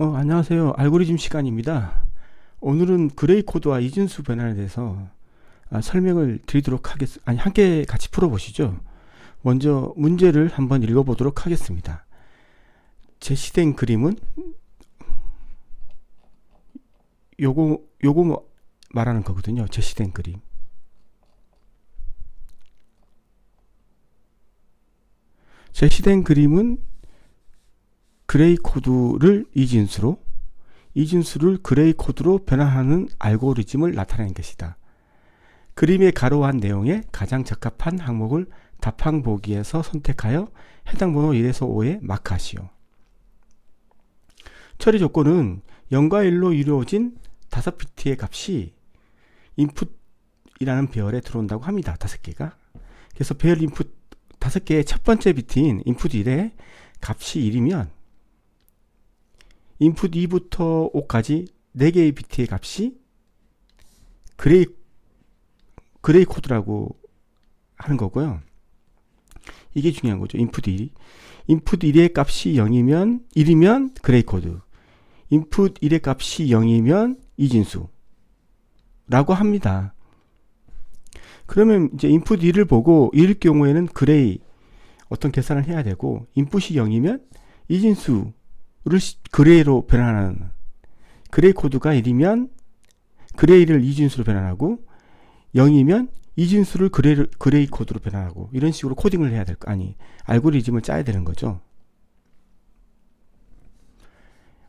안녕하세요. 알고리즘 시간입니다. 오늘은 그레이 코드와 이진수 변환에 대해서 설명을 드리도록 하겠습니다. 함께 같이 풀어보시죠. 먼저 문제를 한번 읽어보도록 하겠습니다. 제시된 그림은 요거 말하는 거거든요. 제시된 그림. 제시된 그림은 그레이 코드를 이진수를 그레이 코드로 변환하는 알고리즘을 나타내는 것이다. 그림의 가로한 내용에 가장 적합한 항목을 답항 보기에서 선택하여 해당 번호 1에서 5에 마크하시오. 처리 조건은 0과 1로 이루어진 5비트의 값이 인풋이라는 배열에 들어온다고 합니다. 5개가. 그래서 배열 인풋 5개의 첫 번째 비트인 인풋 1의 값이 1이면 인풋 2부터 5까지 4개의 비트의 값이 그레이 코드라고 하는 거고요. 이게 중요한 거죠. 인풋 1의 값이 1이면 그레이 코드. 인풋 1의 값이 0이면 이진수라고 합니다. 그러면 이제 인풋 1을 보고 1일 경우에는 그레이 어떤 계산을 해야 되고, 인풋이 0이면 이진수 그레이로 변환하는, 그레이 코드가 1이면 그레이를 이진수로 변환하고 0이면 이진수를 그레이 코드로 변환하고, 이런 식으로 코딩을 해야 될 거 아니 알고리즘을 짜야 되는 거죠.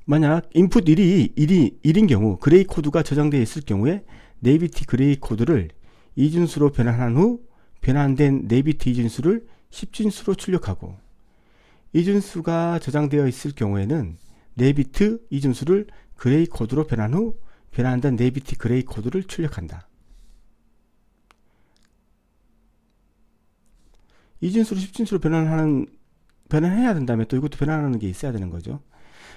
만약 인풋 1인 경우 그레이 코드가 저장되어 있을 경우에 4비트 그레이 코드를 이진수로 변환한 후 변환된 4비트 이진수를 10진수로 출력하고, 이진수가 저장되어 있을 경우에는 4비트 이진수를 그레이 코드로 변환 후 변환된 4비트 그레이 코드를 출력한다. 이진수로 10진수로 변환해야 된다면 또 이것도 변환하는 게 있어야 되는 거죠.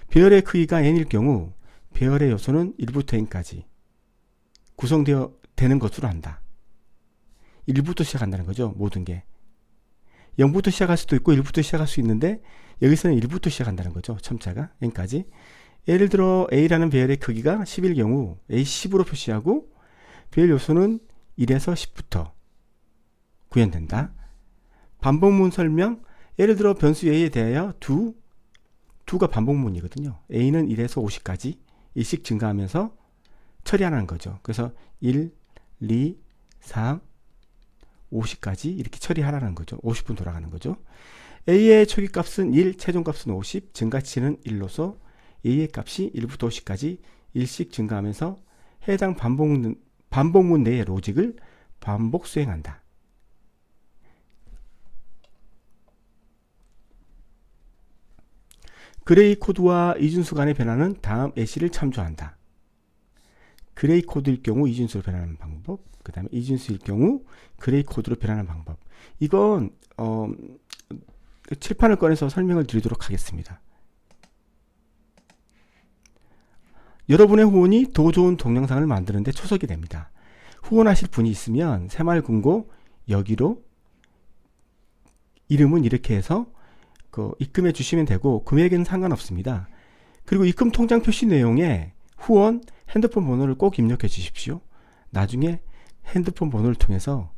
배열의 크기가 n일 경우 배열의 요소는 1부터 n까지 구성되어 되는 것으로 한다. 1부터 시작한다는 거죠. 모든 게 0부터 시작할 수도 있고 1부터 시작할 수 있는데, 여기서는 1부터 시작한다는 거죠. 첨자가 n까지. 예를 들어 A라는 배열의 크기가 10일 경우 A 10으로 표시하고 배열 요소는 1에서 10부터 구현된다. 반복문 설명, 예를 들어 변수 A에 대하여 두가 반복문이거든요. A는 1에서 50까지 일씩 증가하면서 처리하는 거죠. 그래서 1, 2, 3, 50까지 이렇게 처리하라는 거죠. 50분 돌아가는 거죠. A의 초기값은 1, 최종값은 50, 증가치는 1로서 A의 값이 1부터 50까지 일씩 증가하면서 해당 반복문 내의 로직을 반복 수행한다. 그레이 코드와 이진수 간의 변화는 다음 예시를 참조한다. 그레이 코드일 경우 이진수로 변하는 방법, 그 다음에 이진수일 경우 그레이 코드로 변하는 방법. 이건 칠판을 꺼내서 설명을 드리도록 하겠습니다. 여러분의 후원이 더 좋은 동영상을 만드는 데 초석이 됩니다. 후원하실 분이 있으면 새마을금고 여기로 이름은 이렇게 해서 입금해 주시면 되고, 금액에는 상관없습니다. 그리고 입금 통장 표시 내용에 후원 핸드폰 번호를 꼭 입력해 주십시오. 나중에 핸드폰 번호를 통해서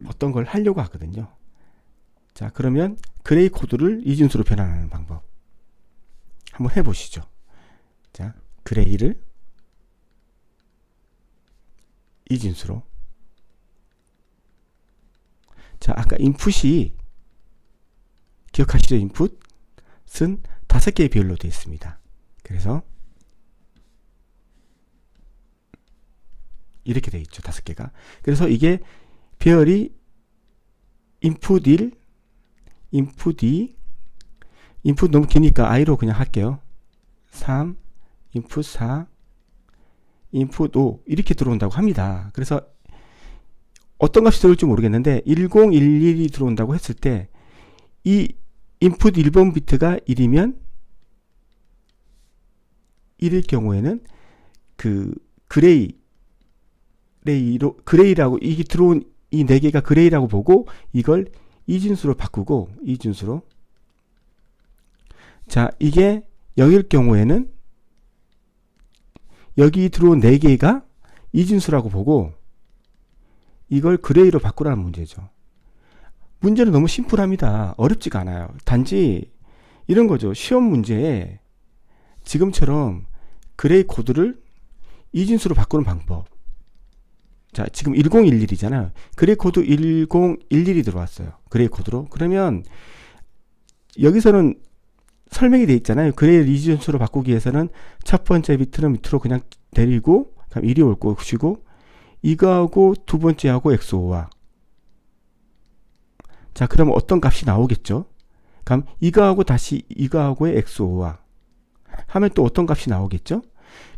어떤 걸 하려고 하거든요. 자, 그러면 그레이 코드를 이진수로 변환하는 방법 한번 해보시죠. 자, 그레이를 이진수로. 자, 아까 인풋이 기억하시죠? 인풋은 5개의 배열로 되어 있습니다. 그래서 이렇게 되어 있죠. 5개가. 그래서 이게 배열이 인풋 1, 인풋 2, 인풋 너무 기니까 i로 그냥 할게요. 3, 인풋 4, 인풋 5 이렇게 들어온다고 합니다. 그래서 어떤 값이 들어올지 모르겠는데 1011이 들어온다고 했을 때 이 인풋 1번 비트가 1이면 1일 경우에는 그레이라고 이게 들어온 이 4개가 그레이라고 보고 이걸 이진수로 바꾸고, 이진수로 자, 이게 0일 경우에는 여기 들어온 4개가 이진수라고 보고 이걸 그레이로 바꾸라는 문제죠. 문제는 너무 심플합니다. 어렵지가 않아요. 단지 이런 거죠. 시험 문제에 지금처럼 그레이 코드를 이진수로 바꾸는 방법. 자, 지금 1011이잖아요. 그레이 코드 1011이 들어왔어요. 그레이 코드로. 그러면 여기서는 설명이 돼 있잖아요. 그레이를 이진수로 바꾸기 위해서는 첫 번째 비트는 밑으로 그냥 내리고 그럼 이리 올 것이고 이거하고 두 번째하고 XO와 자, 그러면 어떤 값이 나오겠죠? 그럼 이거하고 다시 이거하고의 XO와 하면 또 어떤 값이 나오겠죠?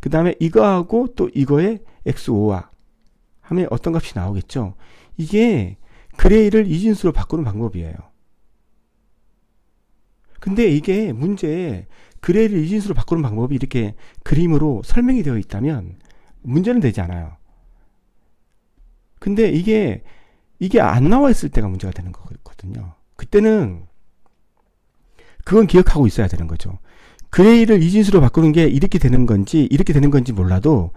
그 다음에 이거하고 또 이거의 XO와 하면 어떤 값이 나오겠죠? 이게 그레이를 이진수로 바꾸는 방법이에요. 근데 이게 문제에 그레이를 이진수로 바꾸는 방법이 이렇게 그림으로 설명이 되어 있다면 문제는 되지 않아요. 근데 이게 안 나와 있을 때가 문제가 되는 거거든요. 그때는 그건 기억하고 있어야 되는 거죠. 그레이를 이진수로 바꾸는 게 이렇게 되는 건지 몰라도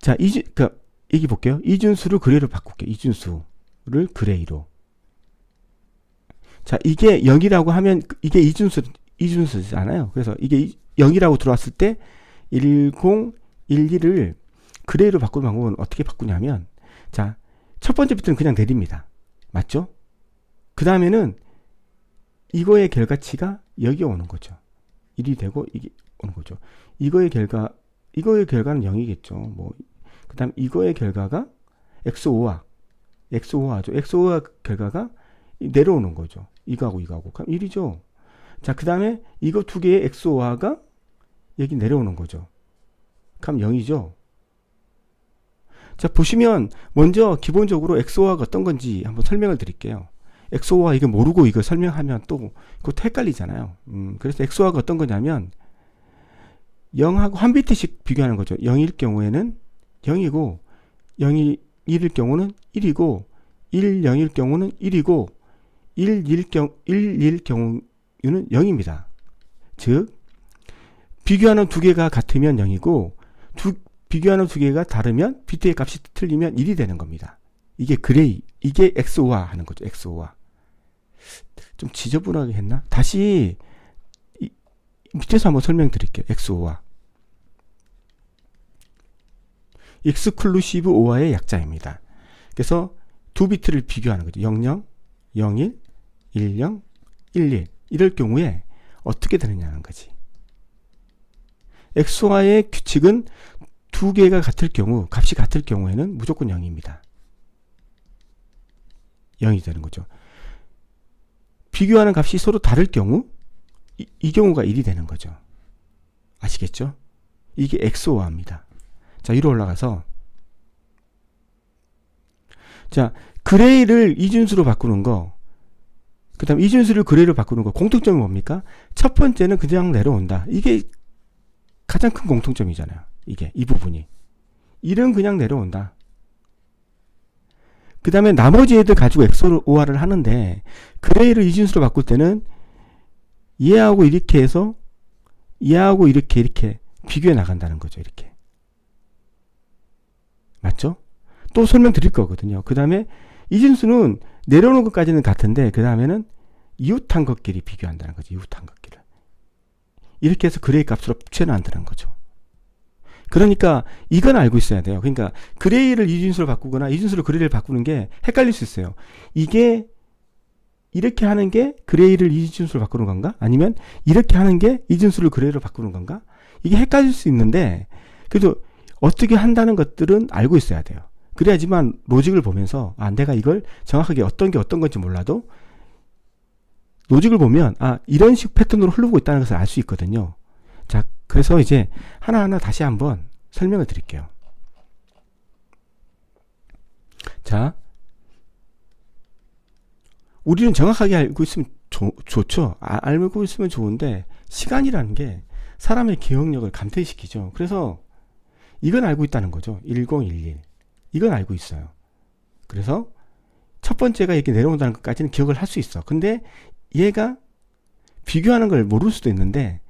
자, 얘기 볼게요. 이진수를 그레이로 바꿀게요. 이진수를 그레이로. 자, 이게 0이라고 하면 이게 이진수잖아요. 그래서 이게 0이라고 들어왔을 때 1011을 그레이로 바꾸는 방법은 어떻게 바꾸냐면 자, 첫 번째 비트는 그냥 내립니다. 맞죠? 그 다음에는 이거의 결과치가 여기 오는 거죠. 1이 되고 이게 오는 거죠. 이거의 결과는 0이겠죠. 뭐, 그 다음 이거의 결과가 XO와 결과가 내려오는 거죠. 이거하고 그럼 1이죠. 자, 그 다음에 이거 두 개의 XO와가 여기 내려오는 거죠. 그럼 0이죠. 자, 보시면 먼저 기본적으로 XO와가 어떤 건지 한번 설명을 드릴게요. XO와 이거 모르고 이거 설명하면 또 그것도 헷갈리잖아요. 그래서 XO와가 어떤 거냐면 0하고 한 비트씩 비교하는 거죠. 0일 경우에는 0이고 0일 경우는 1이고 1, 0일 경우는 1이고 1일 경우는 0입니다. 즉 비교하는 두 개가 같으면 0이고 비교하는 두 개가 다르면 비트의 값이 틀리면 1이 되는 겁니다. 이게 그레이, 이게 XO와 하는 거죠. XO와. 좀 지저분하게 했나? 다시 밑에서 한번 설명드릴게요. XO와. 익스클루시브 OR의 약자입니다. 그래서 두 비트를 비교하는 거죠. 00, 01, 10, 11. 이럴 경우에 어떻게 되느냐는 거지. XOR의 규칙은 두 개가 같을 경우, 값이 같을 경우에는 무조건 0입니다. 0이 되는 거죠. 비교하는 값이 서로 다를 경우 이 경우가 1이 되는 거죠. 아시겠죠? 이게 XOR입니다. 자, 위로 올라가서 자, 그레이를 이진수로 바꾸는 거, 그 다음 이진수를 그레이로 바꾸는 거 공통점이 뭡니까? 첫 번째는 그냥 내려온다. 이게 가장 큰 공통점이잖아요. 이 부분이. 1은 그냥 내려온다. 그 다음에 나머지 애들 가지고 XOR을 하는데 그레이를 이진수로 바꿀 때는 얘하고 이렇게 해서 얘하고 이렇게 비교해 나간다는 거죠. 이렇게. 맞죠? 또 설명드릴 거거든요. 그 다음에 이진수는 내려오는 것까지는 같은데 그 다음에는 이웃한 것끼리 비교한다는 거죠. 이웃한 것끼리. 이렇게 해서 그레이 값으로 붙여놓는다는 거죠. 그러니까 이건 알고 있어야 돼요. 그러니까 그레이를 이진수로 바꾸거나 이진수를 그레이를 바꾸는 게 헷갈릴 수 있어요. 이게 이렇게 하는 게 그레이를 이진수로 바꾸는 건가? 아니면 이렇게 하는 게 이진수를 그레이로 바꾸는 건가? 이게 헷갈릴 수 있는데 그래도 어떻게 한다는 것들은 알고 있어야 돼요. 그래야지만 로직을 보면서 내가 이걸 정확하게 어떤 게 어떤 건지 몰라도 로직을 보면 이런 식 패턴으로 흐르고 있다는 것을 알 수 있거든요. 자, 그래서 이제 하나하나 다시 한번 설명을 드릴게요. 자, 우리는 정확하게 알고 있으면 좋죠. 알고 있으면 좋은데 시간이라는 게 사람의 기억력을 감퇴시키죠. 그래서 이건 알고 있다는 거죠. 1011. 이건 알고 있어요. 그래서 첫 번째가 이렇게 내려온다는 것까지는 기억을 할 수 있어. 근데 얘가 비교하는 걸 모를 수도 있는데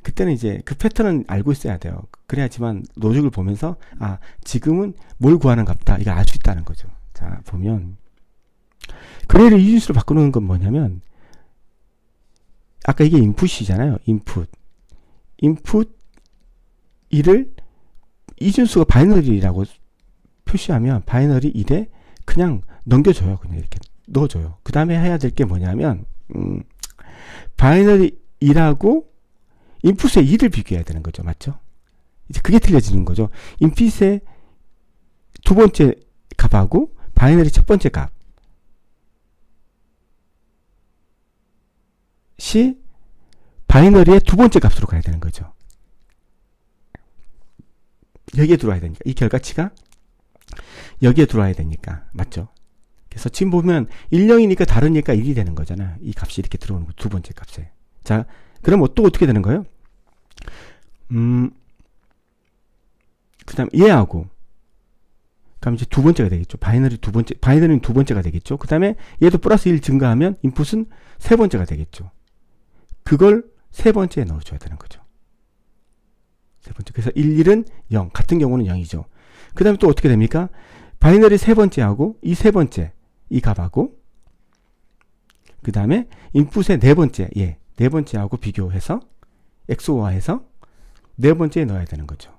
그때는 이제 그 패턴은 알고 있어야 돼요. 그래야지만 로직을 보면서 아 지금은 뭘 구하는 값다 이걸 알 수 있다는 거죠. 자 보면 그레이를 이진수로 바꾸는 건 뭐냐면 아까 이게 인풋이잖아요. 인풋 1을 이진수가 바이너리라고 표시하면 바이너리 1에 그냥 넘겨줘요. 그냥 이렇게 넣어줘요. 그 다음에 해야 될 게 뭐냐면 바이너리 1하고 인풋의 2를 비교해야 되는 거죠. 맞죠? 이제 그게 틀려지는 거죠. 인풋의 두 번째 값하고 바이너리 첫 번째 값이 바이너리의 두 번째 값으로 가야 되는 거죠. 여기에 들어와야 되니까 이 결과치가 여기에 들어와야 되니까 맞죠? 그래서 지금 보면 1,0이니까 다르니까 1이 되는 거잖아. 이 값이 이렇게 들어오는 거 두 번째 값에. 자, 그럼 또 어떻게 되는 거예요? 그다음 얘하고 그럼 이제 두 번째가 되겠죠. 바이너리는 두 번째가 되겠죠. 그다음에 얘도 플러스 1 증가하면 인풋은 세 번째가 되겠죠. 그걸 세 번째에 넣어줘야 되는 거죠. 세 번째. 그래서 1, 1은 0. 같은 경우는 0이죠. 그 다음에 또 어떻게 됩니까? 바이너리 세 번째하고 이 세 번째, 이 값하고 그 다음에 인풋의 네 번째, 네 번째하고 비교해서 XOR해서 네 번째에 넣어야 되는 거죠.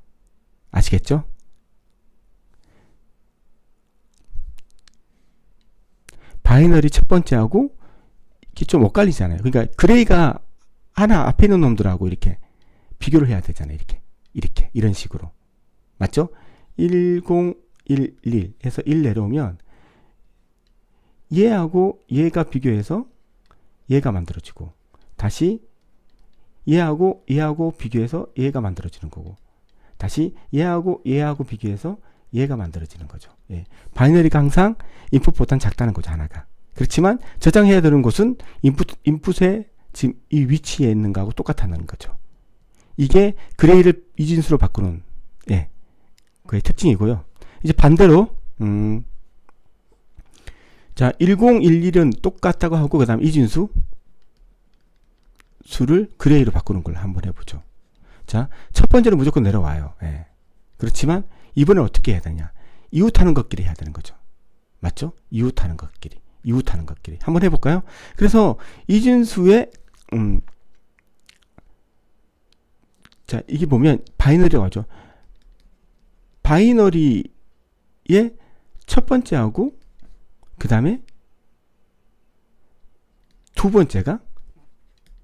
아시겠죠? 바이너리 첫 번째하고 이게 좀 엇갈리잖아요. 그러니까 그레이가 하나 앞에 있는 놈들하고 이렇게 비교를 해야 되잖아요. 이렇게 이런 식으로 맞죠? 1011 해서 1 내려오면 얘하고 얘가 비교해서 얘가 만들어지고 다시 얘하고 비교해서 얘가 만들어지는 거고 다시 얘하고 비교해서 얘가 만들어지는 거죠. 예. 바이너리가 항상 인풋보다는 작다는 거죠. 하나가. 그렇지만 저장해야 되는 곳은 인풋의 지금 이 위치에 있는 거하고 똑같다는 거죠. 이게 그레이를 이진수로 바꾸는 그의 특징이고요. 이제 반대로 자 1011은 똑같다고 하고 그 다음 이진수 수를 그레이로 바꾸는 걸 한번 해보죠. 자 첫 번째는 무조건 내려와요. 그렇지만 이번에 어떻게 해야 되냐? 이웃하는 것끼리 해야 되는 거죠. 맞죠? 이웃하는 것끼리 한번 해볼까요? 그래서 이진수의 자 이게 보면 바이너리라고 하죠. 바이너리의 첫 번째하고 그 다음에 두 번째가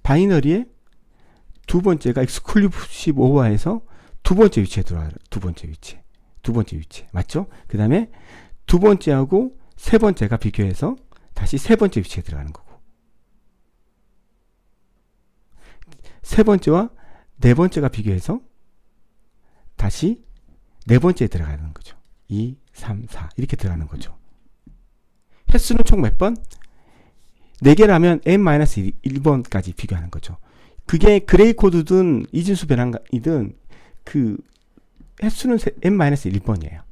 바이너리의 두 번째가 exclusive over에서 두 번째 위치에 들어와요. 두 번째 위치 맞죠? 그 다음에 두 번째하고 세 번째가 비교해서 다시 세 번째 위치에 들어가는 거고 세 번째와 네 번째가 비교해서 다시 네 번째에 들어가는 거죠. 2, 3, 4 이렇게 들어가는 거죠. 횟수는 총 몇 번? 4개라면 n-1번까지 비교하는 거죠. 그게 그레이 코드든 이진수 변환이든 그 횟수는 n-1번이에요.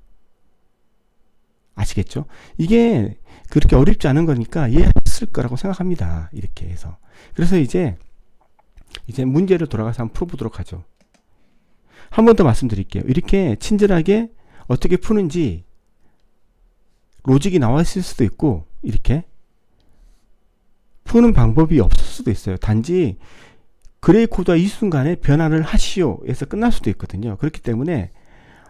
아시겠죠? 이게 그렇게 어렵지 않은 거니까 이해했을 거라고 생각합니다. 이렇게 해서. 그래서 이제 문제로 돌아가서 한번 풀어보도록 하죠. 한 번 더 말씀드릴게요. 이렇게 친절하게 어떻게 푸는지 로직이 나와 있을 수도 있고 이렇게 푸는 방법이 없을 수도 있어요. 단지 그레이 코드와 이 순간에 변화를 하시오 에서 끝날 수도 있거든요. 그렇기 때문에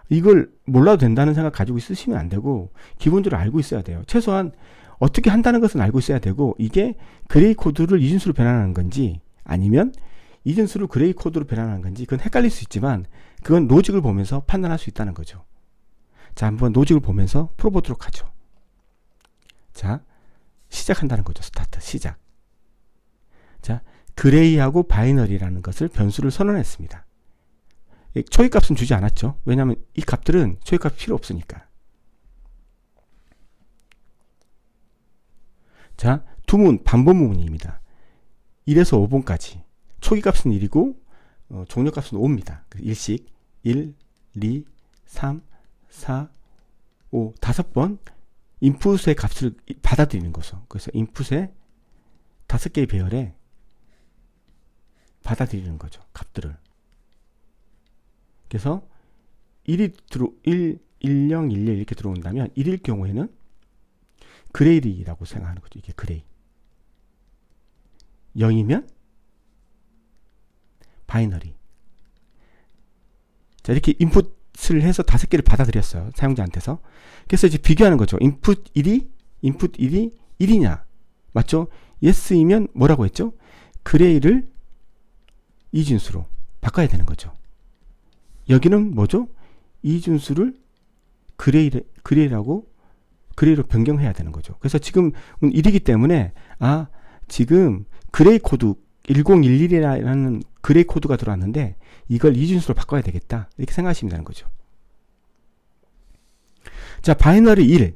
이걸 몰라도 된다는 생각 가지고 있으시면 안 되고 기본적으로 알고 있어야 돼요. 최소한 어떻게 한다는 것은 알고 있어야 되고 이게 그레이 코드를 이진수로 변환하는 건지 아니면 이진수를 그레이 코드로 변환하는 건지 그건 헷갈릴 수 있지만 그건 로직을 보면서 판단할 수 있다는 거죠. 자, 한번 로직을 보면서 풀어보도록 하죠. 자, 시작한다는 거죠. 스타트, 시작. 자, 그레이하고 바이너리라는 것을 변수를 선언했습니다. 초기값은 주지 않았죠. 왜냐하면 이 값들은 초기값이 필요 없으니까. 자, 두문, 반복문입니다. 1에서 5번까지. 초기값은 1이고 종료값은 5입니다. 일식 1, 2, 3, 4, 5 5번 인풋의 값을 받아들이는 거죠. 그래서 인풋의 다섯 개의 배열에 받아들이는 거죠. 값들을. 그래서 1011 이렇게 들어온다면 1일 경우에는 그레이라고 생각하는 거죠. 이게 그레이. 0이면 바이너리. 자, 이렇게 인풋을 해서 다섯 개를 받아들였어요. 사용자한테서. 그래서 이제 비교하는 거죠. 인풋 1이 1이냐. 맞죠? yes이면 뭐라고 했죠? 그레이를 이진수로 바꿔야 되는 거죠. 여기는 뭐죠? 이진수를 그레이로 변경해야 되는 거죠. 그래서 지금 1이기 때문에 지금 그레이 코드 1011이라는 그레이 코드가 들어왔는데 이걸 이진수로 바꿔야 되겠다. 이렇게 생각하시면 되는 거죠. 자, 바이너리 1.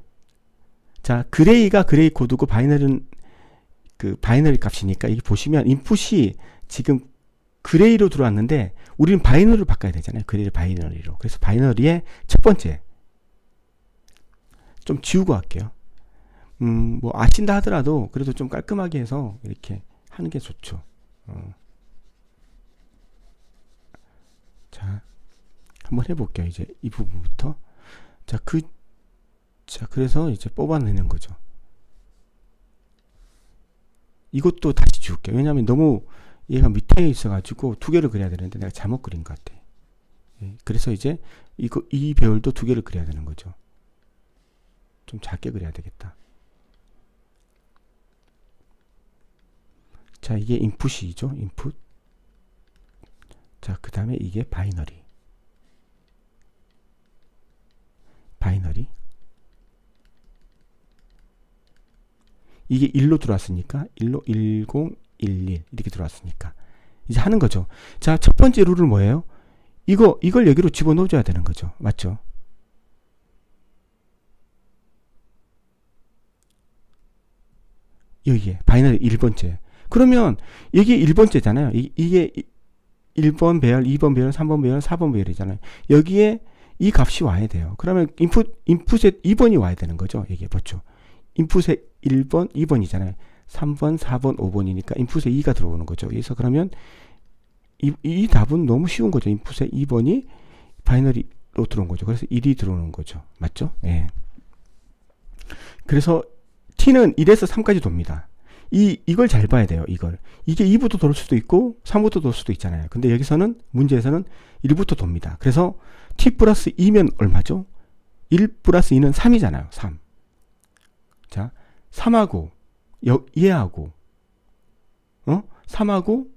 자, 그레이가 그레이 코드고 바이너리는 그 바이너리 값이니까 이게 보시면 인풋이 지금 그레이로 들어왔는데 우리는 바이너리로 바꿔야 되잖아요. 그레이를 바이너리로. 그래서 바이너리의 첫 번째 좀 지우고 할게요. 뭐 아신다 하더라도 그래도 좀 깔끔하게 해서 이렇게 하는 게 좋죠. 자, 한번 해볼게요. 이제 이 부분부터. 자, 그래서 이제 뽑아내는 거죠. 이것도 다시 지울게요. 왜냐하면 너무 얘가 밑에 있어가지고 두 개를 그려야 되는데 내가 잘못 그린 것 같아. 그래서 이제 이 배열도 두 개를 그려야 되는 거죠. 좀 작게 그려야 되겠다. 자, 이게 인풋이죠. 인풋. 자, 그 다음에 이게 바이너리. 이게 1로 들어왔으니까 1로 1011 이렇게 들어왔으니까 이제 하는 거죠. 자, 첫 번째 룰은 뭐예요? 이걸 여기로 집어넣어줘야 되는 거죠. 맞죠? 여기에 바이너리 1번째. 그러면 이게 1번째잖아요. 이게 1번 배열, 2번 배열, 3번 배열, 4번 배열이잖아요. 여기에 이 값이 와야 돼요. 그러면 인풋에 2번이 와야 되는 거죠. 여기에 봤죠? 인풋에 1번, 2번이잖아요. 3번, 4번, 5번이니까 인풋에 2가 들어오는 거죠. 그래서 그러면 이 답은 너무 쉬운 거죠. 인풋에 2번이 바이너리로 들어온 거죠. 그래서 1이 들어오는 거죠. 맞죠? 예. 그래서 t는 1에서 3까지 돕니다. 이걸 잘 봐야 돼요. 이게 2부터 돌 수도 있고 3부터 돌 수도 있잖아요. 근데 여기서는 문제에서는 1부터 돕니다. 그래서 t 플러스 2면 얼마죠? 1 플러스 2는 3이잖아요. 3. 자, 3하고 얘하고 3하고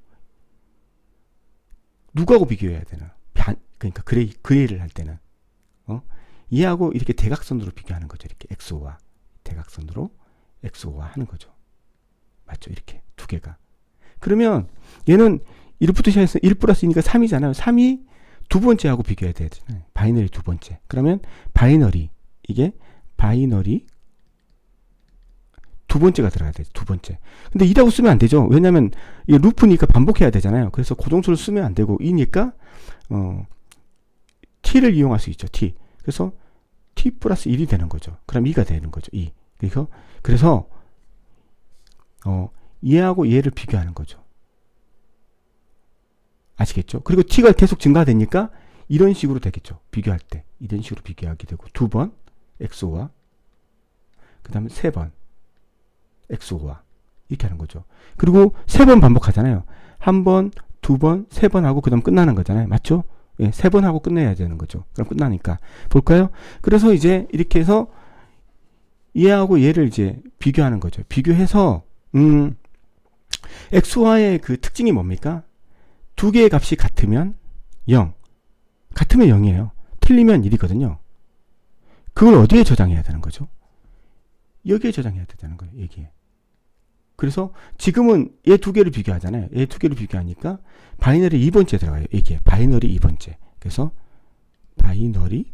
누구하고 비교해야 되나? 그러니까 그레이를 할 때는 얘하고 이렇게 대각선으로 비교하는 거죠. 이렇게 XO와 대각선으로 XO와 하는 거죠. 맞죠? 이렇게 두 개가. 그러면 얘는 1부터 시작해서 1 플러스 2니까 3이잖아요. 3이 두 번째하고 비교해야 되잖아요. 바이너리 두 번째. 그러면 이게 바이너리 두 번째가 들어가야 돼요. 두 번째. 근데 2라고 쓰면 안 되죠. 왜냐면 이게 루프니까 반복해야 되잖아요. 그래서 고정수를 쓰면 안 되고 2니까 t를 이용할 수 있죠. t. 그래서 t 플러스 1이 되는 거죠. 그럼 2가 되는 거죠. 2. 그래서 얘하고 얘를 비교하는 거죠. 아시겠죠? 그리고 t가 계속 증가되니까 이런 식으로 되겠죠. 비교할 때. 이런 식으로 비교하게 되고 두 번 XO와 그 다음에 세 번 XO와 이렇게 하는 거죠. 그리고 세 번 반복하잖아요. 한 번, 두 번, 세 번 하고 그 다음 끝나는 거잖아요. 맞죠? 예, 세 번 하고 끝내야 되는 거죠. 그럼 끝나니까. 볼까요? 그래서 이제 이렇게 해서 얘하고 얘를 이제 비교하는 거죠. 비교해서 XO와의 그 특징이 뭡니까? 두 개의 값이 같으면 0. 같으면 0이에요. 틀리면 1이거든요. 그걸 어디에 저장해야 되는 거죠? 여기에 저장해야 되는 거예요. 여기에. 그래서 지금은 얘 두 개를 비교하잖아요. 얘 두 개를 비교하니까 바이너리 2번째 들어가요. 여기에 바이너리 2번째. 그래서 바이너리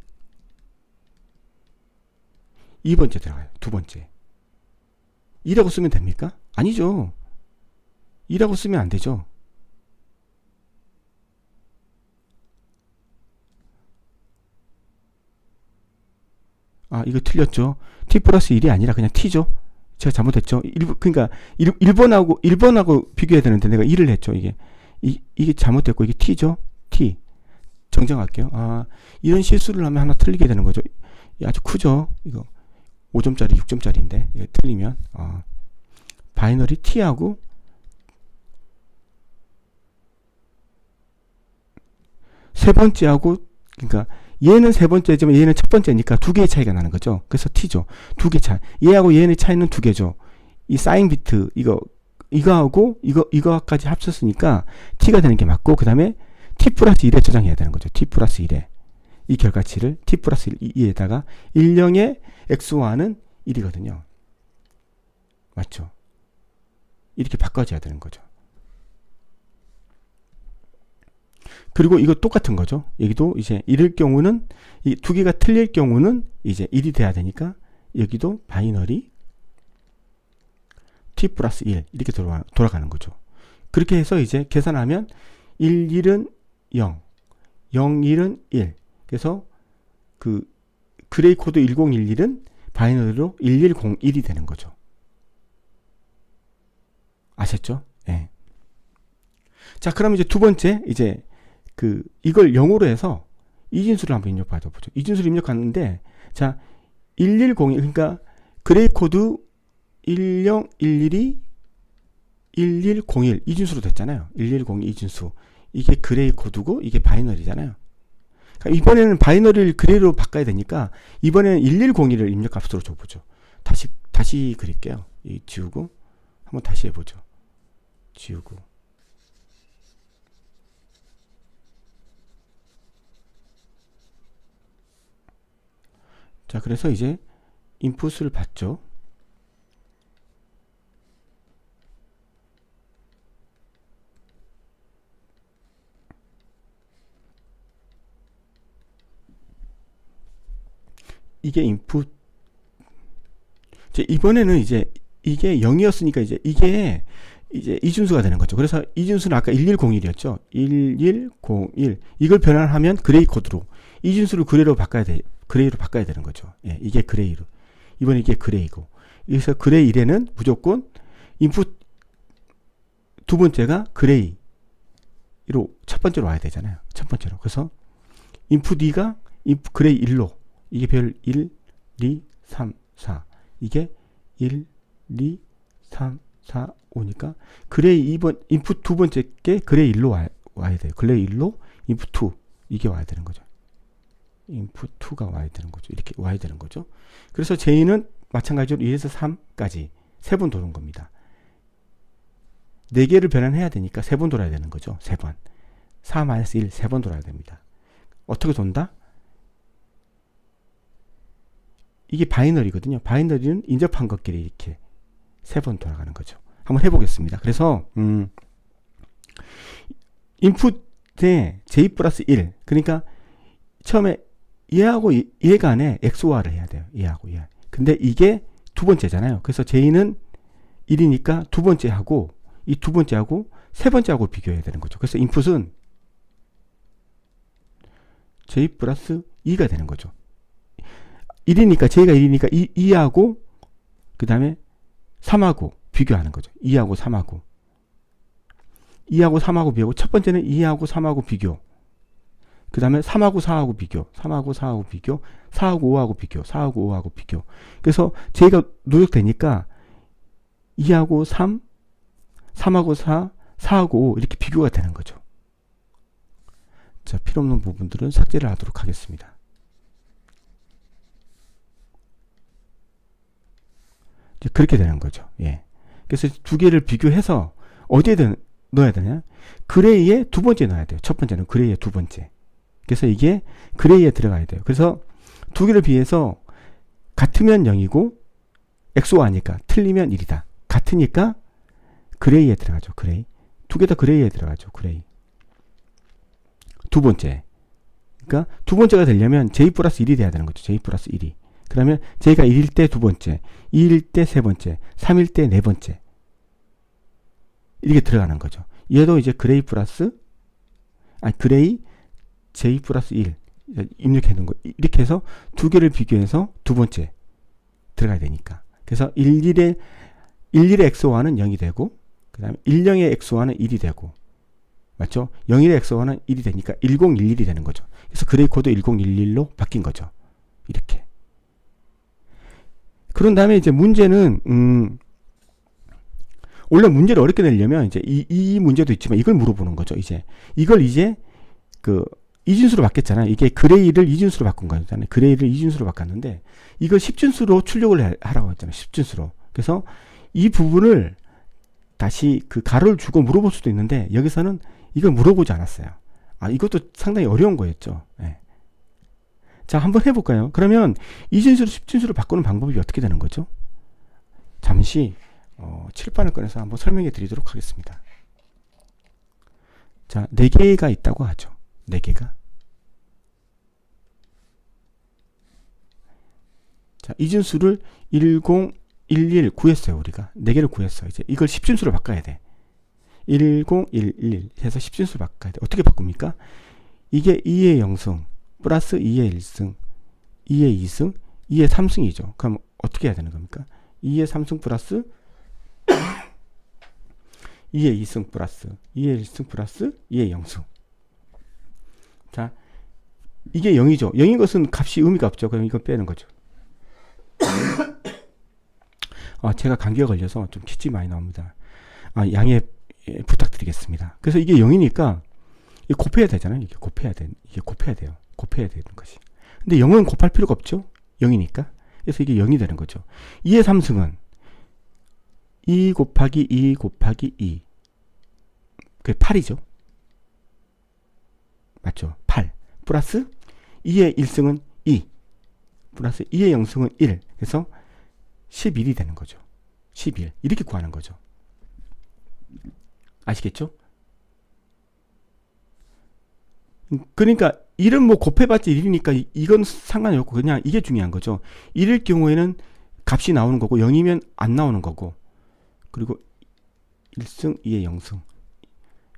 2번째 들어가요. 두 번째. 2라고 쓰면 됩니까? 아니죠. 2라고 쓰면 안 되죠. 이거 틀렸죠. t 플러스 1이 아니라 그냥 t죠. 제가 잘못했죠. 그러니까 1번하고 비교해야 되는데 내가 1을 했죠. 이게 잘못됐고 이게 t죠. t. 정정할게요. 이런 실수를 하면 하나 틀리게 되는 거죠. 아주 크죠. 이거 5점짜리 6점짜리인데 이거 틀리면 바이너리 t하고 세 번째하고, 그러니까 얘는 세 번째지만 얘는 첫 번째니까 두 개의 차이가 나는 거죠. 그래서 t죠. 두 개 차이. 얘하고 얘의 차이는 두 개죠. 이 사인 비트 이거하고 이거까지 합쳤으니까 t가 되는 게 맞고, 그 다음에 t 플러스 1에 저장해야 되는 거죠. t 플러스 1에 이 결과치를 t 플러스 2에다가 10의 x와는 1이거든요. 맞죠? 이렇게 바꿔줘야 되는 거죠. 그리고 이거 똑같은 거죠. 여기도 이제 이럴 경우는 이 두 개가 틀릴 경우는 이제 1이 돼야 되니까 여기도 바이너리 t 플러스 1 이렇게 돌아가는 거죠. 그렇게 해서 이제 계산하면 1, 1은 0, 0, 1은 1. 그래서 그 그레이 코드 1011은 바이너리로 1101이 되는 거죠. 아셨죠? 예. 자, 그럼 이제 두 번째, 이제 이걸 0으로 해서 이진수를 한번 입력 받아보죠. 이진수를 입력하는데, 자, 1101, 그러니까 그레이 코드 1011이 1101 이진수로 됐잖아요. 1101 이진수. 이게 그레이 코드고 이게 바이너리잖아요. 그러니까 이번에는 바이너리를 그레이로 바꿔야 되니까 이번에는 1101을 입력 값으로 줘보죠. 다시 그릴게요. 이 지우고 한번 다시 해보죠. 지우고. 자, 그래서 이제 인풋을 받죠. 이게 인풋. 이번에는 이제 이게 0이었으니까 이게 이준수가 되는 거죠. 그래서 이준수는 아까 1101이었죠. 1101. 이걸 변환하면 그레이 코드로 이준수를 그레이로 바꿔야 되는 거죠. 예, 이게 그레이로. 이번에 이게 그레이고. 그래서 그레이 1에는 무조건 인풋 두 번째가 그레이로 첫 번째로 와야 되잖아요. 첫 번째로. 그래서 인풋 2가 그레이 1로. 이게 별 1, 2, 3, 4. 이게 1, 2, 3, 4, 5니까 그레이 2번 인풋 두 번째 게 그레이 1로 와야 돼요. 그레이 1로 인풋 2 이게 와야 되는 거죠. 인풋 2가 와야 되는 거죠. 이렇게 와야 되는 거죠. 그래서 J는 마찬가지로 1에서 3까지 세 번 도는 겁니다. 4개를 변환해야 되니까 3번 돌아야 되는 거죠. 3번. 4-1 3번 돌아야 됩니다. 어떻게 돈다? 이게 바이너리거든요. 바이너리는 인접한 것끼리 이렇게 3번 돌아가는 거죠. 한번 해보겠습니다. 그래서 인풋에 j 플러스 1 그러니까 처음에 얘하고 얘 간에 XOR을 해야 돼요. 얘하고 얘. 근데 이게 두 번째잖아요. 그래서 j는 1이니까 두 번째하고 이 두 번째하고 세 번째하고 비교해야 되는 거죠. 그래서 인풋은 j 플러스 2가 되는 거죠. 1이니까 j가 1이니까 2하고 그 다음에 3하고 비교하는 거죠. 2하고 3하고 2하고 3하고 비교하고 첫 번째는 2하고 3하고 비교 그 다음에 3하고 4하고 비교 3하고 4하고 비교 4하고 5하고 비교 4하고 5하고 비교. 그래서 j가 누적되니까 2하고 3 3하고 4 4하고 5 이렇게 비교가 되는 거죠. 자, 필요없는 부분들은 삭제를 하도록 하겠습니다. 이제 그렇게 되는 거죠. 예. 그래서 두 개를 비교해서 어디에 넣어야 되냐? 그레이에 두 번째 넣어야 돼요. 첫 번째는 그레이에 두 번째. 그래서 이게 그레이에 들어가야 돼요. 그래서 두 개를 비해서 같으면 0이고 XOR니까 틀리면 1이다. 같으니까 그레이에 들어가죠. 그레이. 두 개 다 그레이에 들어가죠. 그레이. 두 번째. 그러니까 두 번째가 되려면 J 플러스 1이 돼야 되는 거죠. J 플러스 1이. 그러면 J가 1일 때 두 번째, 2일 때 세 번째, 3일 때 네 번째. 이렇게 들어가는 거죠. 얘도 이제 그레이 J 플러스 1 입력해 놓은 거. 이렇게 해서 두 개를 비교해서 두 번째 들어가야 되니까. 그래서 11의 XOR는 0이 되고, 그 다음에 10의 XOR는 1이 되고, 맞죠? 01의 XOR는 1이 되니까 1011이 되는 거죠. 그래서 그레이 코드 1011로 바뀐 거죠. 이렇게. 그런 다음에 이제 문제는, 원래 문제를 어렵게 내려면 이제 이 문제도 있지만 이걸 물어보는 거죠. 이걸 이진수로 바뀌었잖아요. 이게 그레이를 이진수로 바꾼 거잖아요. 그레이를 이진수로 바꿨는데 이걸 10진수로 출력을 하라고 했잖아요. 10진수로. 그래서 이 부분을 다시 그 가로를 주고 물어볼 수도 있는데 여기서는 이걸 물어보지 않았어요. 이것도 상당히 어려운 거였죠. 네. 자, 한번 해볼까요? 그러면 이진수로 10진수로 바꾸는 방법이 어떻게 되는 거죠? 잠시 칠판을 꺼내서 한번 설명해 드리도록 하겠습니다. 자, 4개가 있다고 하죠. 4개가. 자, 이진수를 1011 구했어요. 우리가 4개를 구했어요. 이제 이걸 10진수로 바꿔야 돼. 1011 해서 10진수로 바꿔야 돼. 어떻게 바꿉니까? 이게 2의 0승 플러스 2의 1승 2의 2승 2의 3승이죠. 그럼 어떻게 해야 되는 겁니까? 2의 3승 플러스 2의 2승 플러스 2의 1승 플러스 2의 0승. 자, 이게 0이죠. 0인 것은 값이 의미가 없죠. 그럼 이건 빼는 거죠. 제가 감기가 걸려서 좀 기침이 많이 나옵니다. 양해 부탁드리겠습니다. 그래서 이게 0이니까 이게 곱해야 되잖아요. 이게 곱해야 돼요. 곱해야 되는 것이. 근데 0은 곱할 필요가 없죠. 0이니까. 그래서 이게 0이 되는 거죠. 2의 3승은 2 곱하기 2 곱하기 2. 그게 8이죠. 맞죠? 8. 플러스 2의 1승은 2. 플러스 2의 0승은 1. 그래서 11이 되는 거죠. 11. 이렇게 구하는 거죠. 아시겠죠? 그러니까 1은 뭐 곱해봤자 1이니까 이건 상관이 없고 그냥 이게 중요한 거죠. 1일 경우에는 값이 나오는 거고 0이면 안 나오는 거고, 그리고 1승 2의 0승,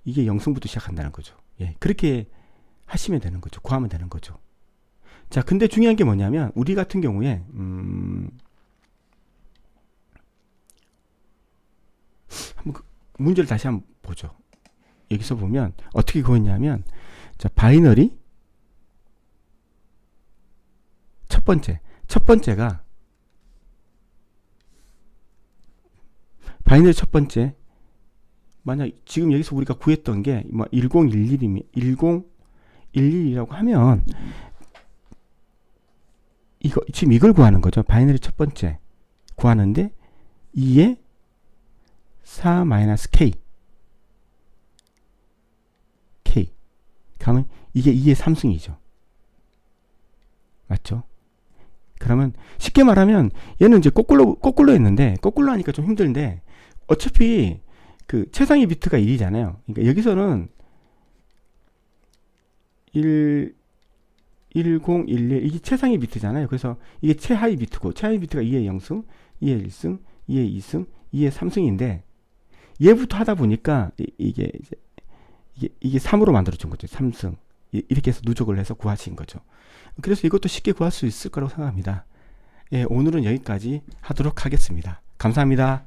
이게 0승부터 시작한다는 거죠. 예, 그렇게 하시면 되는 거죠. 구하면 되는 거죠. 자, 근데 중요한 게 뭐냐면 우리 같은 경우에 한번 문제를 다시 한번 보죠. 여기서 보면 어떻게 구했냐면, 자, 바이너리 첫 번째가 바이너리 첫 번째, 만약 지금 여기서 우리가 구했던 게 뭐 1011이면 1011이라고 하면 지금 이걸 구하는 거죠. 바이너리 첫 번째 구하는데 2에 4-k 그러면 이게 2의 3승이죠. 맞죠? 그러면 쉽게 말하면 얘는 이제 거꾸로 했는데, 거꾸로 하니까 좀 힘든데 어차피 그 최상위 비트가 1이잖아요. 그러니까 여기서는 1011 이게 최상위 비트잖아요. 그래서 이게 최하위 비트고, 최하위 비트가 2의 0승, 2의 1승, 2의 2승, 2의 3승인데 얘부터 하다 보니까 이게 3으로 만들어준 거죠. 3승. 이렇게 해서 누적을 해서 구하신 거죠. 그래서 이것도 쉽게 구할 수 있을 거라고 생각합니다. 예, 오늘은 여기까지 하도록 하겠습니다. 감사합니다.